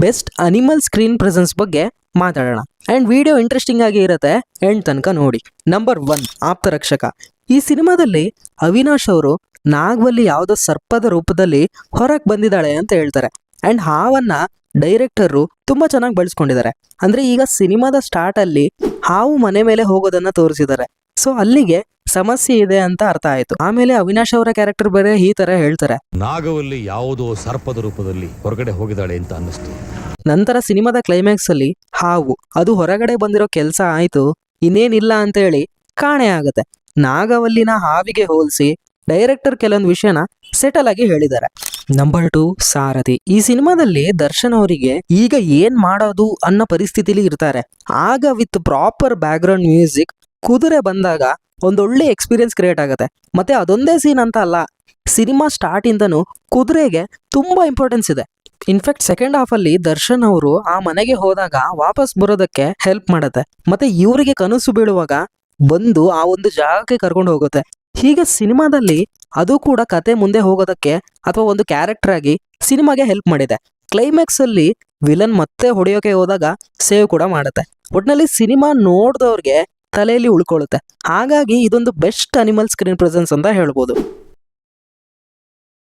Best animal screen presence ಬಗ್ಗೆ ಮಾತಾಡೋಣ. And video interesting ಆಗಿ ಇರುತ್ತೆ, ಎಂಡ್ ತನಕ ನೋಡಿ. ನಂಬರ್ 1, ಆಪ್ತರಕ್ಷಕ. ಈ ಸಿನಿಮಾದಲ್ಲಿ ಅವಿನಾಶ್ ಅವರು ನಾಗವಲ್ಲಿ ಯಾವುದೋ ಸರ್ಪದ ರೂಪದಲ್ಲಿ ಹೊರಗೆ ಬಂದಿದ್ದಾಳೆ ಅಂತ ಹೇಳ್ತಾರೆ. ಅಂಡ್ ಹಾವನ್ನ ಡೈರೆಕ್ಟರು ತುಂಬಾ ಚೆನ್ನಾಗಿ ಬಳಸ್ಕೊಂಡಿದ್ದಾರೆ. ಅಂದ್ರೆ ಈಗ ಸಿನಿಮಾದ ಸ್ಟಾರ್ಟ್ ಅಲ್ಲಿ ಹಾವು ಮನೆ ಮೇಲೆ ಹೋಗೋದನ್ನ ತೋರಿಸಿದ್ದಾರೆ. ಸೊ ಅಲ್ಲಿಗೆ ಸಮಸ್ಯೆ ಇದೆ ಅಂತ ಅರ್ಥ ಆಯ್ತು. ಆಮೇಲೆ ಅವಿನಾಶ್ ಅವರ ಕ್ಯಾರೆಕ್ಟರ್ ಬೇರೆ ಈ ತರ ಹೇಳ್ತಾರೆ, ನಾಗವಲ್ಲಿ ಯಾವುದೋ ಸರ್ಪದ ರೂಪದಲ್ಲಿ ಹೊರಗಡೆ ಹೋಗಿದ್ದಾಳೆ ಅಂತ ಅನ್ನಿಸ್ತು. ನಂತರ ಸಿನಿಮಾದ ಕ್ಲೈಮ್ಯಾಕ್ಸ್ ಅಲ್ಲಿ ಹಾವು ಅದು ಹೊರಗಡೆ ಬಂದಿರೋ ಕೆಲಸ ಆಯ್ತು, ಇನ್ನೇನಿಲ್ಲ ಅಂತ ಹೇಳಿ ಕಾಣೆ ಆಗುತ್ತೆ. ನಾಗವಲ್ಲಿನ ಹಾವಿಗೆ ಹೋಲಿಸಿ ಡೈರೆಕ್ಟರ್ ಕೆಲವೊಂದು ವಿಷಯನ ಸೆಟಲ್ ಆಗಿ ಹೇಳಿದ್ದಾರೆ. ನಂಬರ್ 2, ಸಾರಥಿ. ಈ ಸಿನಿಮಾದಲ್ಲಿ ದರ್ಶನ್ ಅವರಿಗೆ ಈಗ ಏನ್ ಮಾಡೋದು ಅನ್ನೋ ಪರಿಸ್ಥಿತಿಲಿ ಇರ್ತಾರೆ. ಆಗ with proper back ground music ಕುದುರೆ ಬಂದಾಗ ಒಂದೊಳ್ಳೆ ಎಕ್ಸ್ಪೀರಿಯನ್ಸ್ ಕ್ರಿಯೇಟ್ ಆಗುತ್ತೆ. ಮತ್ತೆ ಅದೊಂದೇ ಸೀನ್ ಅಂತ ಅಲ್ಲ, ಸಿನಿಮಾ ಸ್ಟಾರ್ಟ್ ಇಂದನೂ ಕುದುರೆಗೆ ತುಂಬಾ ಇಂಪಾರ್ಟೆನ್ಸ್ ಇದೆ. ಇನ್ಫ್ಯಾಕ್ಟ್ ಸೆಕೆಂಡ್ ಹಾಫ್ ಅಲ್ಲಿ ದರ್ಶನ್ ಅವರು ಆ ಮನೆಗೆ ಹೋದಾಗ ವಾಪಸ್ ಬರೋದಕ್ಕೆ ಹೆಲ್ಪ್ ಮಾಡುತ್ತೆ. ಮತ್ತೆ ಇವರಿಗೆ ಕನಸು ಬೀಳುವಾಗ ಬಂದು ಆ ಒಂದು ಜಾಗಕ್ಕೆ ಕರ್ಕೊಂಡು ಹೋಗುತ್ತೆ. ಹೀಗೆ ಸಿನಿಮಾದಲ್ಲಿ ಅದು ಕೂಡ ಕತೆ ಮುಂದೆ ಹೋಗೋದಕ್ಕೆ ಅಥವಾ ಒಂದು ಕ್ಯಾರೆಕ್ಟರ್ ಆಗಿ ಸಿನಿಮಾಗೆ ಹೆಲ್ಪ್ ಮಾಡಿದೆ. ಕ್ಲೈಮ್ಯಾಕ್ಸ್ ಅಲ್ಲಿ ವಿಲನ್ ಮತ್ತೆ ಹೊಡೆಯೋಕೆ ಹೋದಾಗ ಸೇವ್ ಕೂಡ ಮಾಡುತ್ತೆ. ಒಟ್ನಲ್ಲಿ ಸಿನಿಮಾ ನೋಡಿದವ್ರಿಗೆ ತಲೆಯಲ್ಲಿ ಉಳ್ಕೊಳ್ಳುತ್ತೆ. ಹಾಗಾಗಿ ಇದೊಂದು ಬೆಸ್ಟ್ ಅನಿಮಲ್ ಸ್ಕ್ರೀನ್ ಪ್ರೆಸೆನ್ಸ್ ಅಂತ ಹೇಳ್ಬೋದು.